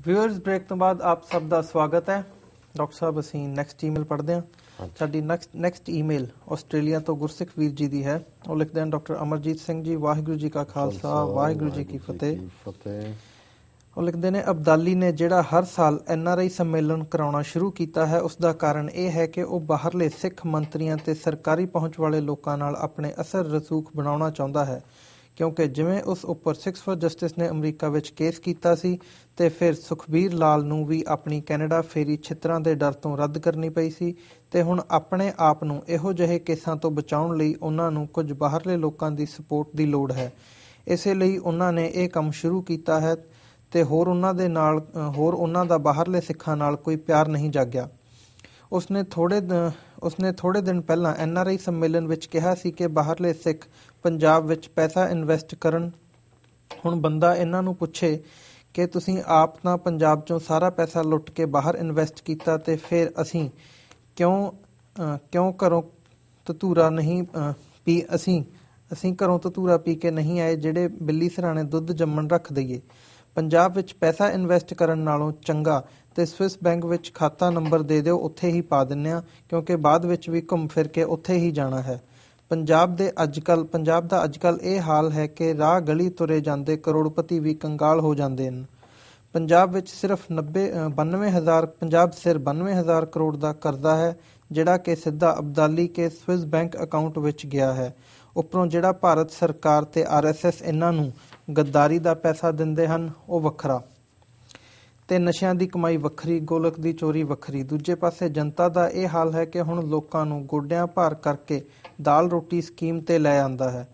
Viewers break तो बाद आप सब का स्वागत है। डॉक्टर साहब ਅਸੀਂ ਨੈਕਸਟ ਈਮੇਲ ਪੜ੍ਹਦੇ ਹਾਂ। ਸਾਡੀ ਨੈਕਸਟ ਈਮੇਲ ਆਸਟ੍ਰੇਲੀਆ ਤੋਂ ਗੁਰਸਿੱਖ ਵੀਰ ਜੀ ਦੀ ਹੈ। ਉਹ ਲਿਖਦੇ ਹਨ ਡਾਕਟਰ ਅਮਰਜੀਤ ਸਿੰਘ ਜੀ, ਵਾਹਿਗੁਰੂ ਜੀ ਕਾ ਖਾਲਸਾ ਵਾਹਿਗੁਰੂ ਜੀ ਕੀ ਫਤਿਹ। ਉਹ ਲਿਖਦੇ ਨੇ ਅਬਦਾਲੀ ਨੇ ਜਿਹੜਾ ਹਰ ਸਾਲ NRI ਸੰਮੇਲਨ ਕਰਾਉਣਾ ਸ਼ੁਰੂ ਕੀਤਾ ਹੈ ਉਸ ਦਾ ਕਾਰਨ ਇਹ ਹੈ ਕਿ ਉਹ ਬਾਹਰਲੇ ਸਿੱਖ ਮੰਤਰੀਆਂ ਤੇ ਸਰਕਾਰੀ ਪਹੁੰਚ ਵਾਲੇ ਲੋਕਾਂ ਨਾਲ ਆਪਣੇ ਅਸਰ ਰਸੂਖ ਬਣਾਉਣਾ ਚਾਹੁੰਦਾ ਹੈ, ਕਿਉਂਕਿ ਜਿਵੇਂ ਉਸ ਉੱਪਰ 6 ਫॉर ਜਸਟਿਸ ਨੇ ਅਮਰੀਕਾ ਵਿੱਚ ਕੇਸ ਕੀਤਾ ਸੀ ਤੇ ਫਿਰ ਸੁਖਬੀਰ ਲਾਲ ਨੂੰ ਵੀ ਆਪਣੀ ਕੈਨੇਡਾ ਫੇਰੀ ਛਿੱਤਰਾਂ ਦੇ ਡਰ ਤੋਂ ਰੱਦ ਕਰਨੀ ਪਈ ਸੀ ਤੇ ਹੁਣ ਆਪਣੇ ਆਪ ਨੂੰ ਇਹੋ ਜਿਹੇ ਕੇਸਾਂ ਤੋਂ ਬਚਾਉਣ ਲਈ ਉਹਨਾਂ ਨੂੰ ਕੁਝ ਬਾਹਰਲੇ ਲੋਕਾਂ ਦੀ ਸਪੋਰਟ ਦੀ ਲੋੜ ਹੈ। ਇਸੇ ਲਈ ਉਹਨਾਂ ਨੇ ਇਹ ਕੰਮ ਸ਼ੁਰੂ ਕੀਤਾ ਹੈ ਤੇ ਹੋਰ ਉਹਨਾਂ ਦਾ ਬਾਹਰਲੇ ਸਿੱਖਾਂ ਨਾਲ ਕੋਈ ਪਿਆਰ ਨਹੀਂ ਜਾਗਿਆ। ਉਸਨੇ ਥੋੜੇ ਦਿਨ ਪਹਿਲਾਂ NRI ਸੰਮੇਲਨ ਵਿੱਚ ਕਿਹਾ ਸੀ ਕਿ ਬਾਹਰਲੇ ਸਿੱਖ ਪੰਜਾਬ ਵਿੱਚ ਪੈਸਾ ਇਨਵੈਸਟ ਕਰਨ। ਹੁਣ ਬੰਦਾ ਇਹਨਾਂ ਨੂੰ ਪੁੱਛੇ ਕਿ ਤੁਸੀਂ ਆਪ ਤਾਂ ਪੰਜਾਬ 'ਚੋਂ ਸਾਰਾ ਪੈਸਾ ਲੁੱਟ ਕੇ ਬਾਹਰ ਇਨਵੈਸਟ ਕੀਤਾ ਤੇ ਫਿਰ ਅਸੀਂ ਘਰੋਂ ਧਤੂਰਾ ਨਹੀਂ ਪੀ ਅਸੀਂ ਘਰੋਂ ਧਤੂਰਾ ਪੀ ਕੇ ਨਹੀਂ ਆਏ ਜਿਹੜੇ ਬਿੱਲੀ ਸਿਰਹਾਣੇ ਦੁੱਧ ਜੰਮਣ ਰੱਖ ਦਈਏ। ਪੰਜਾਬ ਵਿੱਚ ਪੈਸਾ ਇਨਵੈਸਟ ਕਰਨ ਨਾਲੋਂ ਚੰਗਾ ਤੇ ਸਵਿਸ ਬੈਂਕ ਵਿੱਚ ਖਾਤਾ ਨੰਬਰ ਦੇ ਦਿਓ, ਉੱਥੇ ਹੀ ਪਾ ਦਿੰਦੇ ਹਾਂ, ਕਿਉਂਕਿ ਬਾਅਦ ਵਿੱਚ ਵੀ ਘੁੰਮ ਫਿਰ ਕੇ ਉੱਥੇ ਹੀ ਜਾਣਾ ਹੈ। ਪੰਜਾਬ ਦਾ ਅੱਜ ਕੱਲ੍ਹ ਇਹ ਹਾਲ ਹੈ ਕਿ ਰਾਹ ਗਲੀ ਤੁਰੇ ਜਾਂਦੇ ਕਰੋੜਪਤੀ ਵੀ ਕੰਗਾਲ ਹੋ ਜਾਂਦੇ ਹਨ। ਪੰਜਾਬ ਵਿੱਚ ਸਿਰਫ 92,000 ਕਰੋੜ ਦਾ ਕਰਜ਼ਾ ਹੈ, ਜਿਹੜਾ ਕਿ ਸਿੱਧਾ ਅਬਦਾਲੀ ਕੇ ਸਵਿਸ ਬੈਂਕ ਅਕਾਊਂਟ ਵਿੱਚ ਗਿਆ ਹੈ। ਉੱਪਰੋਂ ਜਿਹੜਾ ਭਾਰਤ ਸਰਕਾਰ ਤੇ RSS ਇਹਨਾਂ ਨੂੰ ਗੱਦਾਰੀ ਦਾ ਪੈਸਾ ਦਿੰਦੇ ਹਨ ਉਹ ਵੱਖਰਾ, ਤੇ ਨਸ਼ਿਆਂ ਦੀ ਕਮਾਈ ਵੱਖਰੀ, ਗੋਲਕ ਦੀ ਚੋਰੀ ਵੱਖਰੀ। ਦੂਜੇ ਪਾਸੇ ਜਨਤਾ ਦਾ ਇਹ ਹਾਲ ਹੈ ਕਿ ਹੁਣ ਲੋਕਾਂ ਨੂੰ ਗੋਡਿਆਂ ਭਾਰ ਕਰਕੇ ਦਾਲ ਰੋਟੀ ਸਕੀਮ ਤੇ ਲੈ ਆਂਦਾ ਹੈ।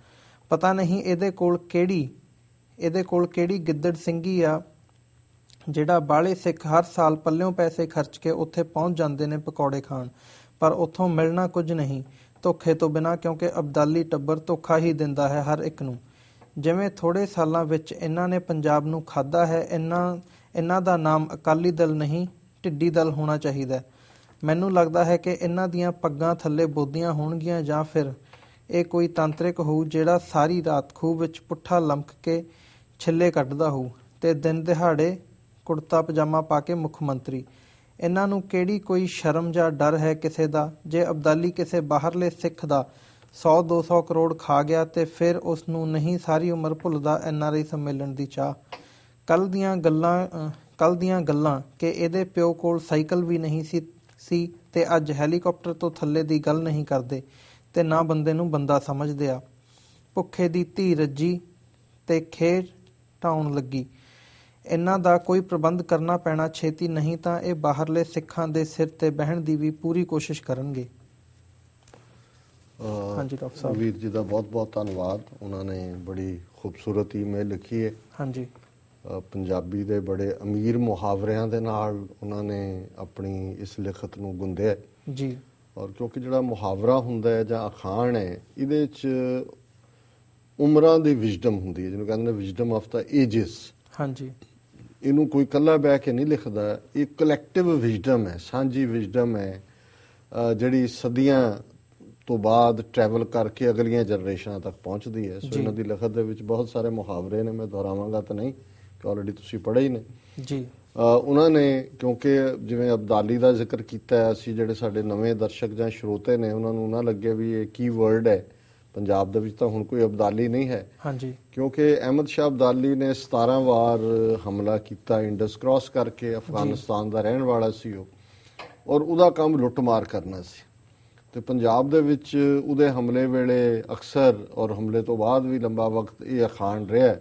ਪਤਾ ਨਹੀਂ ਇਹਦੇ ਕੋਲ ਕਿਹੜੀ ਗਿੱਦੜ ਸਿੰਘੀ ਆ ਜਿਹੜਾ ਬਾਹਲੇ ਸਿੱਖ ਹਰ ਸਾਲ ਪੱਲਿਓਂ ਪੈਸੇ ਖਰਚ ਕੇ ਉੱਥੇ ਪਹੁੰਚ ਜਾਂਦੇ ਨੇ ਪਕੌੜੇ ਖਾਣ, ਪਰ ਉੱਥੋਂ ਮਿਲਣਾ ਕੁਝ ਨਹੀਂ ਧੋਖੇ ਤੋਂ ਬਿਨਾਂ, ਕਿਉਂਕਿ ਅਬਦਾਲੀ ਟੱਬਰ ਧੋਖਾ ਹੀ ਦਿੰਦਾ ਹੈ ਹਰ ਇੱਕ ਨੂੰ। ਜਿਵੇਂ ਥੋੜ੍ਹੇ ਸਾਲਾਂ ਵਿੱਚ ਇਹਨਾਂ ਨੇ ਪੰਜਾਬ ਨੂੰ ਖਾਧਾ ਹੈ। ਇਹਨਾਂ ਦਾ ਨਾਮ ਅਕਾਲੀ ਦਲ ਨਹੀਂ ਢਿੱਡੀ ਦਲ ਹੋਣਾ ਚਾਹੀਦਾ। ਮੈਨੂੰ ਲੱਗਦਾ ਹੈ ਕਿ ਇਹਨਾਂ ਦੀਆਂ ਪੱਗਾਂ ਥੱਲੇ ਬੋਦੀਆਂ ਹੋਣਗੀਆਂ ਜਾਂ ਫਿਰ ਇਹ ਕੋਈ ਤਾਂਤਰਿਕ ਹੋਊ ਜਿਹੜਾ ਸਾਰੀ ਰਾਤ ਖੂਹ ਵਿੱਚ ਪੁੱਠਾ ਲਮਕ ਕੇ ਛਿੱਲੇ ਕੱਢਦਾ ਹੋਊ ਤੇ ਦਿਨ ਦਿਹਾੜੇ ਕੁੜਤਾ ਪਜਾਮਾ ਪਾ ਕੇ ਮੁੱਖ ਮੰਤਰੀ। ਇਹਨਾਂ ਨੂੰ ਕਿਹੜੀ ਕੋਈ ਸ਼ਰਮ ਜਾਂ ਡਰ ਹੈ ਕਿਸੇ ਦਾ? ਜੇ ਅਬਦਾਲੀ ਕਿਸੇ ਬਾਹਰਲੇ ਸਿੱਖ ਦਾ 100-200 ਕਰੋੜ ਖਾ ਗਿਆ ਤੇ ਫਿਰ ਉਸ ਨੂੰ ਨਹੀਂ ਸਾਰੀ ਉਮਰ ਭੁੱਲਦਾ NRI ਸੰਮੇਲਨ ਦੀ ਚਾਹ। ਕੱਲ੍ਹ ਦੀਆਂ ਗੱਲਾਂ ਕਿ ਇਹਦੇ ਪਿਓ ਕੋਲ ਸਾਈਕਲ ਵੀ ਨਹੀਂ ਸੀ ਤੇ ਅੱਜ ਹੈਲੀਕਾਪਟਰ ਤੋਂ ਥੱਲੇ ਦੀ ਗੱਲ ਨਹੀਂ ਕਰਦੇ ਤੇ ਨਾ ਬੰਦੇ ਨੂੰ ਬੰਦਾ ਸਮਝਦੇ ਆ। ਭੁੱਖੇ ਦੀ ਧੀ ਰੱਜੀ ਤੇ ਖੇਡ ਢਾਉਣ ਲੱਗੀ। ਇਹਨਾਂ ਦਾ ਕੋਈ ਪ੍ਰਬੰਧ ਕਰਨਾ ਪੈਣਾ ਛੇਤੀ, ਨਹੀਂ ਤਾਂ ਇਹ ਬਾਹਰਲੇ ਸਿੱਖਾਂ ਦੇ ਸਿਰ ਤੇ ਬਹਿਣ ਦੀ ਵੀ ਪੂਰੀ ਕੋਸ਼ਿਸ਼ ਕਰਨਗੇ। ਹਾਂਜੀ ਡਾਕਟਰ ਸਾਹਿਬ, ਵੀਰ ਜੀ ਦਾ ਬਹੁਤ ਬਹੁਤ ਧੰਨਵਾਦ। ਉਹਨਾਂ ਨੇ ਬੜੀ ਖੂਬਸੂਰਤ ਈਮੇਲ ਲਿਖੀ ਹੈ। ਹਾਂਜੀ, ਪੰਜਾਬੀ ਦੇ ਬੜੇ ਅਮੀਰ ਮੁਹਾਵਰਿਆਂ ਦੇ ਨਾਲ ਉਹਨਾਂ ਨੇ ਆਪਣੀ ਇਸ ਲਿਖਤ ਨੂੰ ਗੁੰਦਿਆ ਜੀ। ਔਰ ਕਿਉਂਕਿ ਜਿਹੜਾ ਮੁਹਾਵਰਾ ਹੁੰਦਾ ਹੈ ਜਾਂ ਅਖਾਣ ਹੈ, ਇਹਦੇ 'ਚ ਉਮਰਾਂ ਦੀ ਵਿਜ਼ਡਮ ਹੁੰਦੀ ਹੈ, ਜਿਹਨੂੰ ਕਹਿੰਦੇ ਨੇ ਵਿਜ਼ਡਮ ਆਫ ਦਾ ਏਜਿਸ। ਹਾਂਜੀ, ਇਹਨੂੰ ਕੋਈ ਇਕੱਲਾ ਬਹਿ ਕੇ ਨਹੀਂ ਲਿਖਦਾ, ਇਹ ਕਲੈਕਟਿਵ ਵਿਜ਼ਡਮ ਹੈ, ਸਾਂਝੀ ਵਿਜ਼ਡਮ ਹੈ, ਜਿਹੜੀ ਸਦੀਆਂ ਤੋਂ ਬਾਅਦ ਟਰੈਵਲ ਕਰਕੇ ਅਗਲੀਆਂ ਜਨਰੇਸ਼ਨਾਂ ਤੱਕ ਪਹੁੰਚਦੀ ਹੈ। ਸੋ ਇਹਨਾਂ ਦੀ ਲਿਖਤ ਦੇ ਵਿੱਚ ਬਹੁਤ ਸਾਰੇ ਮੁਹਾਵਰੇ ਨੇ, ਮੈਂ ਦੁਹਰਾਵਾਂਗਾ ਤਾਂ ਨਹੀਂ ਕਿ ਆਲਰੇਡੀ ਤੁਸੀਂ ਪੜ੍ਹੇ ਹੀ ਨੇ ਜੀ। ਉਹਨਾਂ ਨੇ ਕਿਉਂਕਿ ਜਿਵੇਂ ਅਬਦਾਲੀ ਦਾ ਜ਼ਿਕਰ ਕੀਤਾ, ਅਸੀਂ ਜਿਹੜੇ ਸਾਡੇ ਨਵੇਂ ਦਰਸ਼ਕ ਜਾਂ ਸਰੋਤੇ ਨੇ ਉਹਨਾਂ ਨੂੰ ਨਾ ਲੱਗੇ ਵੀ ਇਹ ਕੀ ਵਰਡ ਹੈ। ਪੰਜਾਬ ਦੇ ਵਿੱਚ ਤਾਂ ਹੁਣ ਕੋਈ ਅਬਦਾਲੀ ਨਹੀਂ ਹੈ। ਹਾਂਜੀ, ਕਿਉਂਕਿ ਅਹਿਮਦ ਸ਼ਾਹ ਅਬਦਾਲੀ ਨੇ 17 ਵਾਰ ਹਮਲਾ ਕੀਤਾ, ਇੰਡਸ ਕ੍ਰਾਸ ਕਰਕੇ। ਅਫਗਾਨਿਸਤਾਨ ਦਾ ਰਹਿਣ ਵਾਲਾ ਸੀ ਉਹ, ਔਰ ਉਹਦਾ ਕੰਮ ਲੁੱਟਮਾਰ ਕਰਨਾ ਸੀ। ਤੇ ਪੰਜਾਬ ਦੇ ਵਿੱਚ ਉਹਦੇ ਹਮਲੇ ਵੇਲੇ ਅਕਸਰ ਔਰ ਹਮਲੇ ਤੋਂ ਬਾਅਦ ਵੀ ਲੰਬਾ ਵਕਤ ਇਹ ਅਖਾਣ ਰਿਹਾ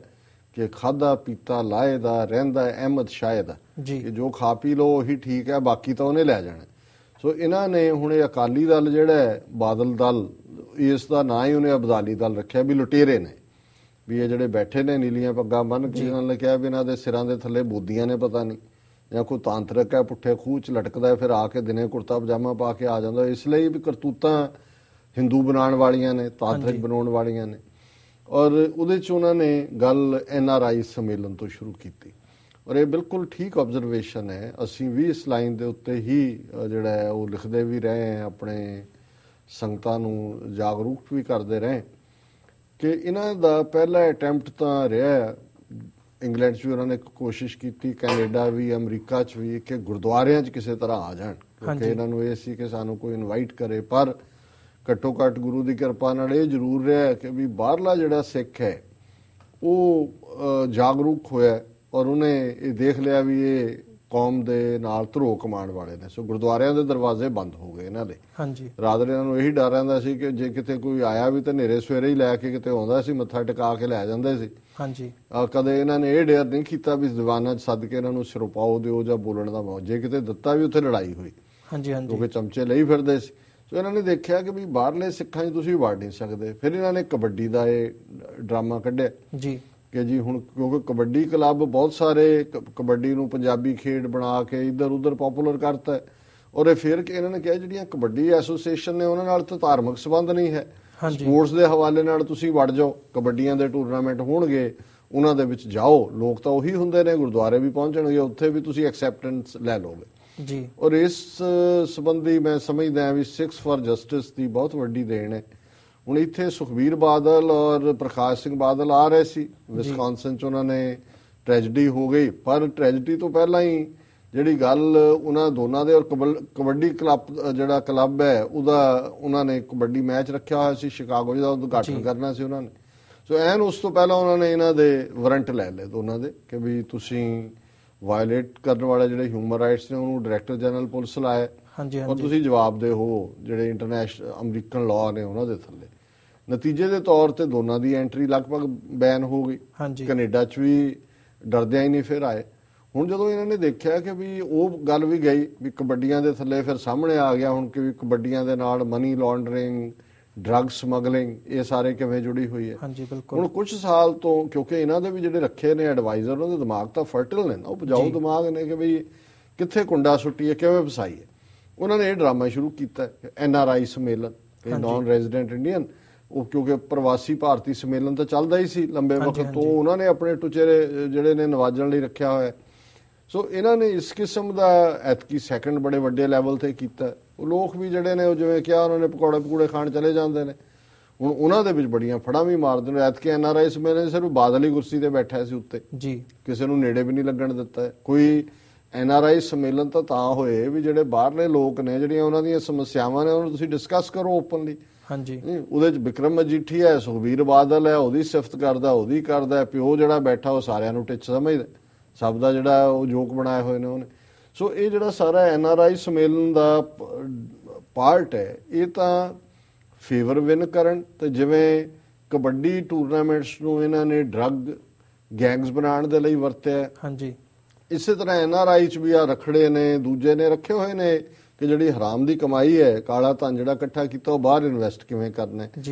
ਕਿ ਖਾਧਾ ਪੀਤਾ ਲਾਏ ਦਾ ਰਹਿੰਦਾ ਅਹਿਮਦ ਸ਼ਾਹ ਦਾ, ਕਿ ਜੋ ਖਾ ਪੀ ਲਓ ਉਹੀ ਠੀਕ ਹੈ, ਬਾਕੀ ਤਾਂ ਉਹਨੇ ਲੈ ਜਾਣਾ। ਸੋ ਇਹਨਾਂ ਨੇ ਹੁਣ ਇਹ ਅਕਾਲੀ ਦਲ ਜਿਹੜਾ ਹੈ, ਬਾਦਲ ਦਲ, ਇਸ ਦਾ ਨਾਂ ਹੀ ਉਹਨੇ ਅਬਦਾਲੀ ਦਲ ਰੱਖਿਆ ਵੀ ਲੁਟੇਰੇ ਨੇ, ਵੀ ਇਹ ਜਿਹੜੇ ਬੈਠੇ ਨੇ ਨੀਲੀਆਂ ਪੱਗਾਂ ਬੰਨ੍ਹ ਕੇ। ਇਹਨਾਂ ਨੇ ਕਿਹਾ ਵੀ ਇਹਨਾਂ ਦੇ ਸਿਰਾਂ ਦੇ ਥੱਲੇ ਬੋਦੀਆਂ ਨੇ ਪਤਾ ਨਹੀਂ, ਜਾਂ ਕੋਈ ਤਾਂਤਰਿਕ ਹੈ ਪੁੱਠੇ ਖੂਹ 'ਚ ਲਟਕਦਾ, ਫਿਰ ਆ ਕੇ ਦਿਨੇ ਕੁੜਤਾ ਪਜਾਮਾ ਪਾ ਕੇ ਆ ਜਾਂਦਾ। ਇਸ ਲਈ ਵੀ ਕਰਤੂਤਾਂ ਹਿੰਦੂ ਬਣਾਉਣ ਵਾਲੀਆਂ ਨੇ, ਤਾਂਤਰਿਕ ਬਣਾਉਣ ਵਾਲੀਆਂ ਨੇ। ਔਰ ਉਹਦੇ 'ਚ ਉਹਨਾਂ ਨੇ ਗੱਲ NRI ਸੰਮੇਲਨ ਤੋਂ ਸ਼ੁਰੂ ਕੀਤੀ, ਔਰ ਇਹ ਬਿਲਕੁਲ ਠੀਕ ਆਬਜ਼ਰਵੇਸ਼ਨ ਹੈ। ਅਸੀਂ ਵੀ ਇਸ ਲਾਈਨ ਦੇ ਉੱਤੇ ਹੀ ਜਿਹੜਾ ਹੈ ਉਹ ਲਿਖਦੇ ਵੀ ਰਹੇ ਹਾਂ, ਆਪਣੇ ਸੰਗਤਾਂ ਨੂੰ ਜਾਗਰੂਕ ਵੀ ਕਰਦੇ ਰਹੇ ਕਿ ਇਹਨਾਂ ਦਾ ਪਹਿਲਾ ਅਟੈਂਪਟ ਤਾਂ ਰਿਹਾ ਇੰਗਲੈਂਡ 'ਚ ਵੀ ਉਹਨਾਂ ਨੇ ਕੋਸ਼ਿਸ਼ ਕੀਤੀ, ਕੈਨੇਡਾ ਵੀ, ਅਮਰੀਕਾ 'ਚ ਵੀ, ਕਿ ਗੁਰਦੁਆਰਿਆਂ 'ਚ ਕਿਸੇ ਤਰ੍ਹਾਂ ਆ ਜਾਣ, ਕਿਉਂਕਿ ਇਹਨਾਂ ਨੂੰ ਇਹ ਸੀ ਕਿ ਸਾਨੂੰ ਕੋਈ ਇਨਵਾਈਟ ਕਰੇ। ਪਰ ਘੱਟੋ ਘੱਟ ਗੁਰੂ ਦੀ ਕਿਰਪਾ ਨਾਲ ਇਹ ਜ਼ਰੂਰ ਰਿਹਾ ਕਿ ਵੀ ਬਾਹਰਲਾ ਜਿਹੜਾ ਸਿੱਖ ਹੈ ਉਹ ਜਾਗਰੂਕ ਹੋਇਆ ਔਰ ਉਹਨੇ ਇਹ ਦੇਖ ਲਿਆ ਵੀ ਇਹ ਕੌਮ ਦੇ ਨਾਲ ਧਰੋ ਕਮਾਉਣ ਵਾਲੇ ਨੇ। ਸੋ ਗੁਰਦੁਆਰਿਆਂ ਦੇ ਦਰਵਾਜ਼ੇ ਬੰਦ ਹੋ ਗਏ ਇਹਨਾਂ ਦੇ। ਰਾਤ ਇਹਨਾਂ ਨੂੰ ਇਹੀ ਡਰ ਰਹਿੰਦਾ ਸੀ ਕਿ ਜੇ ਕਿਤੇ ਕੋਈ ਆਇਆ ਵੀ ਤਾਂ ਹਨੇਰੇ ਸਵੇਰੇ ਹੀ ਲੈ ਕੇ ਕਿਤੇ ਆਉਂਦਾ ਸੀ, ਮੱਥਾ ਟਿਕਾ ਕੇ ਲੈ ਜਾਂਦੇ ਸੀ। ਕਦੇ ਇਹਨਾਂ ਨੇ ਇਹ ਡੇਅਰ ਨਹੀਂ ਕੀਤਾ ਵੀ ਦੀਵਾਨਾਂ 'ਚ ਸੱਦ ਕੇ ਇਹਨਾਂ ਨੂੰ ਸਿਰਪਾਓ ਦਿਓ ਜਾਂ ਬੋਲਣ ਦਾ ਮੌਕਾ, ਜੇ ਕਿਤੇ ਦਿੱਤਾ ਵੀ ਉੱਥੇ ਲੜਾਈ ਹੋਈ, ਕਿਉਂਕਿ ਚਮਚੇ ਲਈ ਫਿਰਦੇ ਸੀ। ਸੋ ਇਹਨਾਂ ਨੇ ਦੇਖਿਆ ਕਿ ਵੀ ਬਾਹਰਲੇ ਸਿੱਖਾਂ 'ਚ ਤੁਸੀਂ ਵੜ ਨਹੀਂ ਸਕਦੇ। ਫਿਰ ਇਹਨਾਂ ਨੇ ਕਬੱਡੀ ਦਾ ਇਹ ਡਰਾਮਾ ਕੱਢਿਆ ਕਿ ਜੀ ਹੁਣ ਕਿਉਂਕਿ ਕਬੱਡੀ ਕਲੱਬ ਬਹੁਤ ਸਾਰੇ ਕਬੱਡੀ ਨੂੰ ਪੰਜਾਬੀ ਖੇਡ ਬਣਾ ਕੇ ਇੱਧਰ ਉੱਧਰ ਪਪੂਲਰ ਕਰਤਾ ਹੈ। ਔਰ ਇਹ ਫਿਰ ਕਿ ਇਹਨਾਂ ਨੇ ਕਿਹਾ ਜਿਹੜੀਆਂ ਕਬੱਡੀ ਐਸੋਸੀਏਸ਼ਨ ਨੇ ਉਹਨਾਂ ਨਾਲ ਤਾਂ ਧਾਰਮਿਕ ਸੰਬੰਧ ਨਹੀਂ ਹੈ, ਸਪੋਰਟਸ ਦੇ ਹਵਾਲੇ ਨਾਲ ਤੁਸੀਂ ਵੜ ਜਾਓ, ਕਬੱਡੀਆਂ ਦੇ ਟੂਰਨਾਮੈਂਟ ਹੋਣਗੇ ਉਹਨਾਂ ਦੇ ਵਿੱਚ ਜਾਓ, ਲੋਕ ਤਾਂ ਉਹੀ ਹੁੰਦੇ ਨੇ, ਗੁਰਦੁਆਰੇ ਵੀ ਪਹੁੰਚਣਗੇ, ਉੱਥੇ ਵੀ ਤੁਸੀਂ ਐਕਸੈਪਟੈਂਸ ਲੈ ਲਓਗੇ ਜੀ। ਔਰ ਇਸ ਸੰਬੰਧੀ ਮੈਂ ਸਮਝਦਾ ਵੀ 6 ਫॉर ਜਸਟਿਸ ਦੀ ਬਹੁਤ ਵੱਡੀ ਦੇਣ ਹੈ। ਹੁਣ ਇੱਥੇ ਸੁਖਬੀਰ ਬਾਦਲ ਔਰ ਪ੍ਰਕਾਸ਼ ਸਿੰਘ ਬਾਦਲ ਆ ਰਹੇ ਸੀ, ਵਿਸਕੌਨਸਨ 'ਚ ਉਹਨਾਂ ਨੇ ਟ੍ਰੈਜਡੀ ਹੋ ਗਈ, ਪਰ ਟ੍ਰੈਜਡੀ ਤੋਂ ਪਹਿਲਾਂ ਹੀ ਜਿਹੜੀ ਗੱਲ ਉਹਨਾਂ ਦੋਨਾਂ ਦੇ ਔਰ ਕਬੱਡੀ ਜਿਹੜਾ ਕਲੱਬ ਹੈ ਉਹਦਾ ਉਹਨਾਂ ਨੇ ਕਬੱਡੀ ਮੈਚ ਰੱਖਿਆ ਹੋਇਆ ਸੀ ਸ਼ਿਕਾਗੋ, ਜਿਹਦਾ ਉਦਘਾਟਨ ਕਰਨਾ ਸੀ ਉਹਨਾਂ ਨੇ। ਸੋ ਐਨ ਉਸ ਤੋਂ ਪਹਿਲਾਂ ਉਹਨਾਂ ਨੇ ਇਹਨਾਂ ਦੇ ਵਾਰੰਟ ਲੈ ਲਏ ਦੋਨਾਂ ਦੇ ਕਿ ਵੀ ਤੁਸੀਂ ਵਾਇਲੇਟ ਕਰਨ ਵਾਲੇ ਜਿਹੜੇ ਹਿਊਮਨ ਰਾਈਟਸ ਨੇ ਉਹਨੂੰ ਡਾਇਰੈਕਟਰ ਜਨਰਲ ਪੁਲਿਸ ਲਾਇਆ ਔਰ ਤੁਸੀਂ ਜਵਾਬਦੇਹ ਹੋ ਜਿਹੜੇ ਇੰਟਰਨੈਸ਼ਨਲ ਅਮਰੀਕਨ ਲਾਅ ਨੇ ਉਹਨਾਂ ਦੇ ਥੱਲੇ। ਨਤੀਜੇ ਦੇ ਤੌਰ ਤੇ ਦੋਨਾਂ ਦੀ ਐਂਟਰੀ ਲਗਭਗ ਬੈਨ ਹੋ ਗਈ। ਕੈਨੇਡਾ 'ਚ ਵੀ ਡਰਦਿਆਂ ਹੀ ਨਹੀਂ ਫਿਰ ਆਏ। ਹੁਣ ਜਦੋਂ ਇਹਨਾਂ ਨੇ ਦੇਖਿਆ ਕਿ ਵੀ ਉਹ ਗੱਲ ਵੀ ਗਈ ਵੀ ਕਬੱਡੀਆਂ ਦੇ ਥੱਲੇ, ਫਿਰ ਸਾਹਮਣੇ ਆ ਗਿਆ ਹੁਣ ਕਿ ਵੀ ਕਬੱਡੀਆਂ ਦੇ ਨਾਲ ਮਨੀ ਲਾਂਡਰਿੰਗ, ਡਰੱਗ ਸਮਗਲਿੰਗ, ਇਹ ਸਾਰੇ ਕਿਵੇਂ ਜੁੜੀ ਹੋਈ ਹੈ। ਹੁਣ ਕੁਝ ਸਾਲ ਤੋਂ ਕਿਉਂਕਿ ਇਹਨਾਂ ਦੇ ਵੀ ਜਿਹੜੇ ਰੱਖੇ ਨੇ ਐਡਵਾਈਜ਼ਰ, ਉਹਨਾਂ ਦੇ ਦਿਮਾਗ ਤਾਂ ਫਰਟਲ ਨੇ ਨਾ, ਉਹ ਉਪਜਾਊ ਦਿਮਾਗ ਨੇ ਕਿ ਵੀ ਕਿੱਥੇ ਕੁੰਡਾ ਸੁੱਟੀਏ, ਕਿਵੇਂ ਫਸਾਈਏ। ਉਹਨਾਂ ਨੇ ਇਹ ਡਰਾਮਾ ਸ਼ੁਰੂ ਕੀਤਾ NRI ਸੰਮੇਲਨ, ਨਾਨ ਰੈਜ਼ੀਡੈਂਟ ਇੰਡੀਅਨ, ਉਹ ਕਿਉਂਕਿ ਪ੍ਰਵਾਸੀ ਭਾਰਤੀ ਸੰਮੇਲਨ ਤਾਂ ਚੱਲਦਾ ਹੀ ਸੀ ਲੰਬੇ ਵਕਤ ਤੋਂ, ਉਹਨਾਂ ਨੇ ਆਪਣੇ ਟੁਚੇਰੇ ਜਿਹੜੇ ਨੇ ਨਵਾਜਣ ਲਈ ਰੱਖਿਆ ਹੋਇਆ। ਸੋ ਇਹਨਾਂ ਨੇ ਇਸ ਕਿਸਮ ਦਾ ਐਤਕੀ ਸੈਕੰਡ ਬੜੇ ਵੱਡੇ ਲੈਵਲ ਤੇ ਕੀਤਾ। ਉਹ ਲੋਕ ਵੀ ਜਿਹੜੇ ਨੇ ਉਹ ਜਿਵੇਂ ਕਿਹਾ ਉਹਨਾਂ ਨੇ ਪਕੌੜੇ ਖਾਣ ਚਲੇ ਜਾਂਦੇ ਨੇ। ਹੁਣ ਉਹਨਾਂ ਦੇ ਵਿੱਚ ਬੜੀਆਂ ਫੜਾਂ ਵੀ ਮਾਰਦੇ ਨੇ। ਐਤਕੀ NRI ਸੰਮੇਲਨ ਸਿਰਫ ਬਾਦਲ ਹੀ ਕੁਰਸੀ ਤੇ ਬੈਠਾ ਸੀ ਉੱਤੇ, ਕਿਸੇ ਨੂੰ ਨੇੜੇ ਵੀ ਨਹੀਂ ਲੱਗਣ ਦਿੱਤਾ। ਕੋਈ NRI ਸੰਮੇਲਨ ਤਾਂ ਹੋਏ ਵੀ ਜਿਹੜੇ ਬਾਹਰਲੇ ਲੋਕ ਨੇ, ਜਿਹੜੀਆਂ ਉਹਨਾਂ ਦੀਆਂ ਸਮੱਸਿਆਵਾਂ ਨੇ, ਉਹਨੂੰ ਤੁਸੀਂ ਡਿਸਕਸ ਕਰੋ ਓਪਨਲੀ। ਉਹਦੇ 'ਚ ਬਿਕਰਮ ਮਜੀਠੀ ਹੈ, ਸੁਖਬੀਰ ਬਾਦਲ ਹੈ, ਉਹਦੀ ਸਿਫਤ ਕਰਦਾ, ਉਹਦੀ ਕਰਦਾ। ਪਿਓ ਜਿਹੜਾ ਬੈਠਾ ਉਹ ਸਾਰਿਆਂ ਨੂੰ ਟਿੱਚ ਸਮਝਦਾ, ਸਭ ਦਾ ਜਿਹੜਾ ਉਹ ਜੋਕ ਬਣਾਏ ਹੋਏ ਨੇ ਉਹਨੇ। ਸੋ ਇਹ ਜਿਹੜਾ ਸਾਰਾ NRI ਸੰਮੇਲਨ ਦਾ ਪਾਰਟ ਹੈ, ਇਹ ਤਾਂ ਫੇਵਰ ਵਿਨ ਕਰਨ ਤੇ ਜਿਵੇਂ ਕਬੱਡੀ ਟੂਰਨਾਮੈਂਟਸ ਨੂੰ ਇਹਨਾਂ ਨੇ ਡਰੱਗ ਗੈਂਗਸ ਬਣਾਉਣ ਦੇ ਲਈ ਵਰਤਿਆ, ਇਸੇ ਤਰ੍ਹਾਂ NRI 'ਚ ਵੀ ਆ ਰਖੜੇ ਨੇ, ਦੂਜੇ ਨੇ ਰੱਖੇ ਹੋਏ ਨੇ ਕਿ ਜਿਹੜੀ ਹਰਾਮ ਦੀ ਕਮਾਈ ਹੈ, ਕਾਲਾ ਧਨ ਜਿਹੜਾ ਇਕੱਠਾ ਕੀਤਾ, ਉਹ ਬਾਹਰ ਇਨਵੈਸਟ ਕਿਵੇਂ ਕਰਨਾ,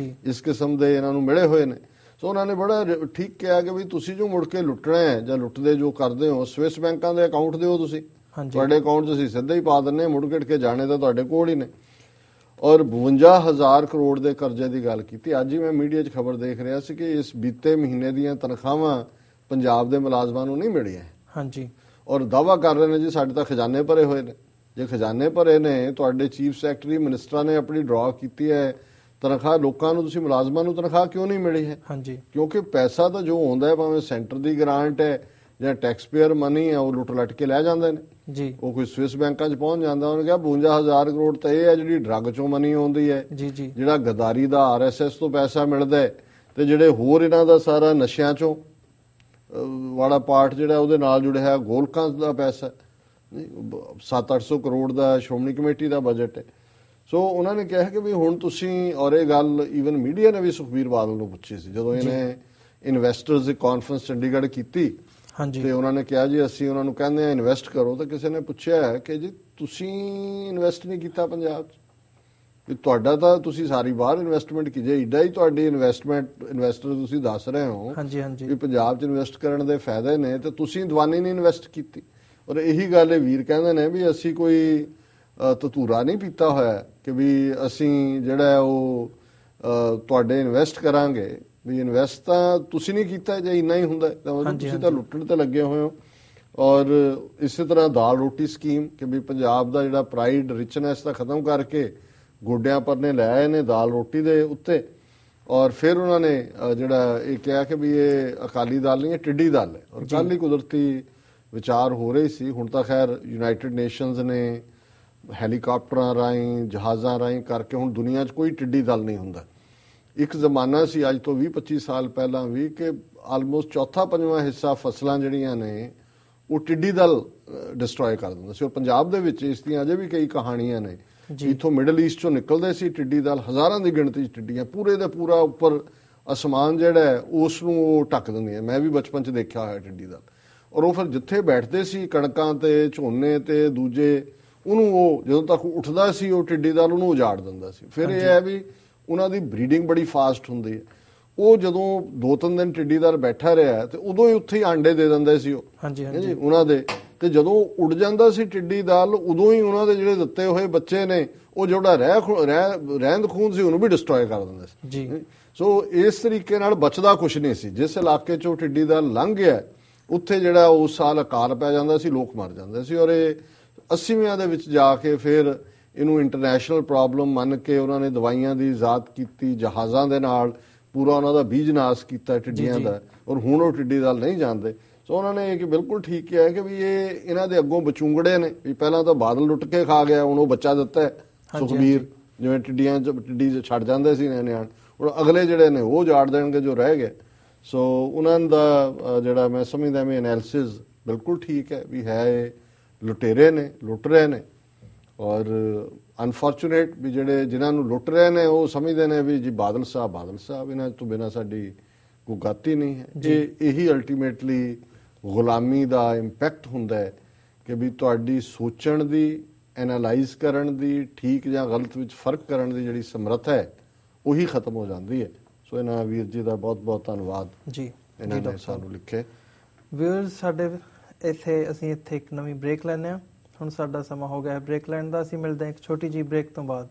ਇਸ ਕਿਸਮ ਦੇ ਇਹਨਾਂ ਨੂੰ ਮਿਲੇ ਹੋਏ ਨੇ। ਸੋ ਉਹਨਾਂ ਨੇ ਬੜਾ ਠੀਕ ਕਿਹਾ ਕਿ ਵੀ ਤੁਸੀਂ ਜੋ ਮੁੜ ਕੇ ਲੁੱਟਣਾ ਹੈ ਜਾਂ ਲੁੱਟਦੇ ਜੋ ਕਰਦੇ ਹੋ, ਸਵਿਸ ਬੈਂਕਾਂ ਦੇ ਅਕਾਊਂਟ ਦਿਓ ਤੁਸੀਂ, ਤੁਹਾਡੇ ਅਕਾਊਂਟ 'ਚ ਅਸੀਂ ਸਿੱਧਾ ਹੀ ਪਾ ਦਿੰਦੇ, ਮੁੜ ਕੇ ਜਾਣੇ ਤਾਂ ਤੁਹਾਡੇ ਕੋਲ ਹੀ ਨੇ। ਔਰ 52,000 ਕਰੋੜ ਦੇ ਕਰਜ਼ੇ ਦੀ ਗੱਲ ਕੀਤੀ। ਅੱਜ ਹੀ ਮੈਂ ਮੀਡੀਆ 'ਚ ਖਬਰ ਦੇਖ ਰਿਹਾ ਸੀ ਕਿ ਇਸ ਬੀਤੇ ਮਹੀਨੇ ਦੀਆਂ ਤਨਖਾਹਾਂ ਪੰਜਾਬ ਦੇ ਮੁਲਾਜ਼ਮਾਂ ਨੂੰ ਨਹੀਂ ਮਿਲੀਆਂ। ਔਰ ਦਾਅਵਾ ਕਰ ਰਹੇ ਨੇ ਜੀ ਸਾਡੇ ਤਾਂ ਖਜ਼ਾਨੇ ਭਰੇ ਹੋਏ ਨੇ। ਜੇ ਖਜ਼ਾਨੇ ਭਰੇ ਨੇ, ਤੁਹਾਡੇ ਚੀਫ ਸੈਕਟਰੀ ਮਿਨਿਸਟਰਾਂ ਨੇ ਆਪਣੀ ਡਰਾ ਕੀਤੀ ਹੈ ਤਨਖਾਹ ਲੋਕਾਂ ਨੂੰ, ਤੁਸੀਂ ਮੁਲਾਜ਼ਮਾਂ ਨੂੰ ਤਨਖਾਹ ਕਿਉਂ ਨਹੀਂ ਮਿਲੀ ਹੈ? ਕਿਉਂਕਿ ਪੈਸਾ ਤਾਂ ਜੋ ਆਉਂਦਾ ਹੈ, ਭਾਵੇਂ ਸੈਂਟਰ ਦੀ ਗ੍ਰਾਂਟ ਹੈ ਜਾਂ ਟੈਕਸ ਪੇਅਰ ਮਨੀ ਹੈ, ਉਹ ਲੁੱਟ ਲੱਟ ਕੇ ਲੈ ਜਾਂਦੇ ਨੇ। ਉਹ ਕੋਈ ਸਵਿਸ ਬੈਂਕਾਂ 'ਚ ਪਹੁੰਚ ਜਾਂਦਾ। ਉਹਨੇ ਕਿਹਾ 52,000 ਕਰੋੜ ਤਾਂ ਇਹ ਹੈ ਜਿਹੜੀ ਡਰੱਗ 'ਚੋਂ ਮਨੀ ਆਉਂਦੀ ਹੈ, ਜਿਹੜਾ ਗਦਾਰੀ ਦਾ RSS ਤੋਂ ਪੈਸਾ ਮਿਲਦਾ ਹੈ, ਤੇ ਜਿਹੜੇ ਹੋਰ ਇਹਨਾਂ ਦਾ ਸਾਰਾ ਨਸ਼ਿਆਂ 'ਚੋਂ ਵਾਲਾ ਪਾਰਟ ਜਿਹੜਾ ਉਹਦੇ ਨਾਲ ਜੁੜਿਆ ਹੈ, ਗੋਲਕਾਂ ਦਾ ਪੈਸਾ 700-800 ਕਰੋੜ ਦਾ ਸ਼੍ਰੋਮਣੀ ਕਮੇਟੀ ਦਾ ਬਜਟ ਹੈ। ਸੋ ਉਹਨਾਂ ਨੇ ਕਿਹਾ ਕਿ ਵੀ ਹੁਣ ਤੁਸੀਂ, ਔਰ ਇਹ ਗੱਲ ਈਵਨ ਮੀਡੀਆ ਨੇ ਵੀ ਸੁਖਬੀਰ ਬਾਦਲ ਨੂੰ ਪੁੱਛੀ ਸੀ ਜਦੋਂ ਇਹਨੇ ਇਨਵੈਸਟਰਸ ਦੀ ਕਾਨਫਰੰਸ ਚੰਡੀਗੜ੍ਹ ਕੀਤੀ, ਤੇ ਉਹਨਾਂ ਨੇ ਕਿਹਾ ਜੀ ਅਸੀਂ ਉਹਨਾਂ ਨੂੰ ਕਹਿੰਦੇ ਆ ਇਨਵੈਸਟ ਕਰੋ, ਤਾਂ ਕਿਸੇ ਨੇ ਪੁੱਛਿਆ ਕਿ ਜੀ ਤੁਸੀਂ ਇਨਵੈਸਟ ਨਹੀਂ ਕੀਤਾ ਪੰਜਾਬ 'ਚ, ਵੀ ਤੁਹਾਡਾ ਤਾਂ ਤੁਸੀਂ ਸਾਰੀ ਬਾਹਰ ਇਨਵੈਸਟਮੈਂਟ ਕੀਜੇ, ਏਡਾ ਹੀ ਤੁਹਾਡੀ ਇਨਵੈਸਟਰ ਤੁਸੀਂ ਦੱਸ ਰਹੇ ਹੋ ਵੀ ਪੰਜਾਬ 'ਚ ਇਨਵੈਸਟ ਕਰਨ ਦੇ ਫਾਇਦੇ ਨੇ, ਤੇ ਤੁਸੀਂ ਦੀਵਾਨੀ ਨਹੀਂ ਇਨਵੈਸਟ ਕੀਤੀ। ਔਰ ਇਹੀ ਗੱਲ ਇਹ ਵੀਰ ਕਹਿੰਦੇ ਨੇ ਵੀ ਅਸੀਂ ਕੋਈ ਧਤੂਰਾ ਨਹੀਂ ਪੀਤਾ ਹੋਇਆ ਕਿ ਵੀ ਅਸੀਂ ਜਿਹੜਾ ਉਹ ਤੁਹਾਡੇ ਇਨਵੈਸਟ ਕਰਾਂਗੇ, ਵੀ ਇਨਵੈਸਟ ਤਾਂ ਤੁਸੀਂ ਨਹੀਂ ਕੀਤਾ। ਜੇ ਇੰਨਾ ਹੀ ਹੁੰਦਾ ਤਾਂ ਤੁਸੀਂ ਤਾਂ ਲੁੱਟਣ ਤੇ ਲੱਗੇ ਹੋਏ ਹੋ। ਔਰ ਇਸੇ ਤਰ੍ਹਾਂ ਦਾਲ ਰੋਟੀ ਸਕੀਮ ਕਿ ਵੀ ਪੰਜਾਬ ਦਾ ਜਿਹੜਾ ਪ੍ਰਾਈਡ ਰਿਚਨੈਸ ਦਾ ਖਤਮ ਕਰਕੇ ਗੋਡਿਆਂ ਪਰ ਨੇ ਲੈ ਆਏ ਨੇ ਦਾਲ ਰੋਟੀ ਦੇ ਉੱਤੇ। ਔਰ ਫਿਰ ਉਹਨਾਂ ਨੇ ਜਿਹੜਾ ਇਹ ਕਿਹਾ ਕਿ ਵੀ ਇਹ ਅਕਾਲੀ ਦਲ ਨਹੀਂ, ਇਹ ਟਿੱਡੀ ਦਲ ਹੈ। ਔਰ ਕੱਲ੍ਹ ਹੀ ਕੁਦਰਤੀ ਵਿਚਾਰ ਹੋ ਰਹੇ ਸੀ। ਹੁਣ ਤਾਂ ਖੈਰ ਯੂਨਾਈਟਿਡ ਨੇਸ਼ਨਸ ਨੇ ਹੈਲੀਕਾਪਟਰਾਂ ਰਾਹੀਂ, ਜਹਾਜ਼ਾਂ ਰਾਹੀਂ ਕਰਕੇ ਹੁਣ ਦੁਨੀਆ 'ਚ ਕੋਈ ਟਿੱਡੀ ਦਲ ਨਹੀਂ ਹੁੰਦਾ। ਇੱਕ ਜ਼ਮਾਨਾ ਸੀ ਅੱਜ ਤੋਂ 20-25 ਸਾਲ ਪਹਿਲਾਂ ਵੀ ਕਿ ਆਲਮੋਸਟ ਚੌਥਾ ਪੰਜਵਾਂ ਹਿੱਸਾ ਫਸਲਾਂ ਜਿਹੜੀਆਂ ਨੇ ਉਹ ਟਿੱਡੀ ਦਲ ਡਿਸਟਰੋਏ ਕਰ ਦਿੰਦਾ ਸੀ। ਔਰ ਪੰਜਾਬ ਦੇ ਵਿੱਚ ਇਸ ਦੀਆਂ ਅਜੇ ਵੀ ਕਈ ਕਹਾਣੀਆਂ ਨੇ। ਇੱਥੋਂ ਮਿਡਲ ਈਸਟ ਚੋਂ ਨਿਕਲਦੇ ਸੀ ਟਿੱਡੀ ਦਲ, ਹਜ਼ਾਰਾਂ ਦੀ ਗਿਣਤੀ 'ਚ ਟਿੱਡੀਆਂ, ਪੂਰੇ ਦਾ ਪੂਰਾ ਉੱਪਰ ਅਸਮਾਨ ਜਿਹੜਾ ਹੈ ਉਸ ਨੂੰ ਉਹ ਢੱਕ ਦਿੰਦੀਆਂ। ਮੈਂ ਵੀ ਬਚਪਨ 'ਚ ਦੇਖਿਆ ਹੋਇਆ ਟਿੱਡੀ ਦਲ। ਔਰ ਉਹ ਫਿਰ ਜਿੱਥੇ ਬੈਠਦੇ ਸੀ ਕਣਕਾਂ ਤੇ, ਝੋਨੇ ਤੇ, ਦੂਜੇ, ਉਹਨੂੰ ਉਹ ਜਦੋਂ ਤੱਕ ਉੱਠਦਾ ਸੀ ਉਹ ਟਿੱਡੀ ਦਲ ਉਹਨੂੰ ਉਜਾੜ ਦਿੰਦਾ ਸੀ। ਫਿਰ ਇਹ ਹੈ ਵੀ ਉਹਨਾਂ ਦੀ ਬਰੀਡਿੰਗ ਬੜੀ ਫਾਸਟ ਹੁੰਦੀ ਹੈ। ਉਹ ਜਦੋਂ 2-3 ਦਿਨ ਟਿੱਡੀ ਦਲ ਬੈਠਾ ਰਿਹਾ ਤੇ ਉਦੋਂ ਹੀ ਉੱਥੇ ਹੀ ਆਂਡੇ ਦੇ ਦਿੰਦੇ ਸੀ ਉਹ ਉਹਨਾਂ ਦੇ। ਤੇ ਜਦੋਂ ਉੱਡ ਜਾਂਦਾ ਸੀ ਟਿੱਡੀ ਦਲ ਉਦੋਂ ਹੀ ਉਹਨਾਂ ਦੇ ਜਿਹੜੇ ਦਿੱਤੇ ਹੋਏ ਬੱਚੇ ਨੇ ਉਹ ਜਿਹੜਾ ਰਹਿੰਦ ਖੂੰਦ ਸੀ ਉਹਨੂੰ ਵੀ ਡਿਸਟਰੋਏ ਕਰ ਦਿੰਦੇ ਸੀ। ਸੋ ਇਸ ਤਰੀਕੇ ਨਾਲ ਬਚਦਾ ਕੁਛ ਨਹੀਂ ਸੀ। ਜਿਸ ਇਲਾਕੇ 'ਚੋਂ ਟਿੱਡੀ ਦਲ ਲੰਘ ਗਿਆ ਉੱਥੇ ਜਿਹੜਾ ਉਸ ਸਾਲ ਅਕਾਲ ਪੈ ਜਾਂਦਾ ਸੀ, ਲੋਕ ਮਰ ਜਾਂਦੇ ਸੀ। ਔਰ ਇਹ 80ਵਿਆਂ ਦੇ ਵਿੱਚ ਜਾ ਕੇ ਫਿਰ ਇਹਨੂੰ ਇੰਟਰਨੈਸ਼ਨਲ ਪ੍ਰੋਬਲਮ ਮੰਨ ਕੇ ਉਹਨਾਂ ਨੇ ਦਵਾਈਆਂ ਦੀ ਇਜਾਦ ਕੀਤੀ, ਜਹਾਜ਼ਾਂ ਦੇ ਨਾਲ ਪੂਰਾ ਉਹਨਾਂ ਦਾ ਬੀਜ ਨਾਸ਼ ਕੀਤਾ ਟਿੱਡੀਆਂ ਦਾ। ਔਰ ਹੁਣ ਉਹ ਟਿੱਡੀ ਦਲ ਨਹੀਂ ਜਾਣਦੇ। ਸੋ ਉਹਨਾਂ ਨੇ ਇਹ ਬਿਲਕੁਲ ਠੀਕ ਕਿਹਾ ਕਿ ਵੀ ਇਹ ਇਹਨਾਂ ਦੇ ਅੱਗੋਂ ਬਚੂੰਗੜੇ ਨੇ। ਵੀ ਪਹਿਲਾਂ ਤਾਂ ਬਾਦਲ ਲੁੱਟ ਕੇ ਖਾ ਗਿਆ, ਹੁਣ ਉਹ ਬੱਚਾ ਦਿੱਤਾ ਹੈ ਸੁਖਬੀਰ, ਜਿਵੇਂ ਟਿੱਡੀ ਛੱਡ ਜਾਂਦੇ ਸੀ ਨਿਆਣ, ਹੁਣ ਅਗਲੇ ਜਿਹੜੇ ਨੇ ਉਹ ਜਾੜ ਦੇਣਗੇ ਜੋ ਰਹਿ ਗਏ। ਸੋ ਉਹਨਾਂ ਦਾ ਜਿਹੜਾ ਮੈਂ ਸਮਝਦਾ ਮੈਂ ਐਨਾਲਿਸਿਸ ਬਿਲਕੁਲ ਠੀਕ ਹੈ ਵੀ ਹੈ ਇਹ ਲੁਟੇਰੇ ਨੇ, ਲੁੱਟ ਰਹੇ ਨੇ। ਔਰ ਅਨਫੋਰਚੂਨੇਟ ਵੀ ਜਿਹੜੇ ਜਿਨ੍ਹਾਂ ਨੂੰ ਲੁੱਟ ਰਹੇ ਨੇ ਉਹ ਸਮਝਦੇ ਨੇ ਵੀ ਜੀ ਬਾਦਲ ਸਾਹਿਬ ਇਹਨਾਂ ਤੋਂ ਬਿਨਾਂ ਸਾਡੀ ਕੋਈ ਗਾਤੀ ਨਹੀਂ ਹੈ। ਇਹੀ ਅਲਟੀਮੇਟਲੀ ਗੁਲਾਮੀ ਦਾ ਇੰਪੈਕਟ ਹੁੰਦਾ ਹੈ ਕਿ ਵੀ ਤੁਹਾਡੀ ਸੋਚਣ ਦੀ, ਐਨਾਲਾਈਜ਼ ਕਰਨ ਦੀ, ਠੀਕ ਜਾਂ ਗਲਤ ਵਿੱਚ ਫਰਕ ਕਰਨ ਦੀ ਜਿਹੜੀ ਸਮਰੱਥਾ ਹੈ ਉਹੀ ਖਤਮ ਹੋ ਜਾਂਦੀ ਹੈ। ਸੋ ਇਹਨਾਂ ਵੀਰ ਜੀ ਦਾ ਬਹੁਤ ਬਹੁਤ ਧੰਨਵਾਦ ਜੀ, ਇਹਨਾਂ ਨੇ ਸਾਨੂੰ ਲਿਖੇ। ਵੀਰ ਸਾਡੇ ਅਸੀਂ ਇੱਥੇ ਇੱਕ ਨਵੀਂ ਬ੍ਰੇਕ ਲੈਂਦੇ ਹਾਂ। ਹੁਣ ਸਾਡਾ ਸਮਾਂ ਹੋ ਗਿਆ ਹੈ ਬ੍ਰੇਕ ਲੈਣ ਦਾ। ਅਸੀਂ ਮਿਲਦੇ ਹਾਂ ਇੱਕ ਛੋਟੀ ਜਿਹੀ ਬ੍ਰੇਕ ਤੋਂ ਬਾਅਦ।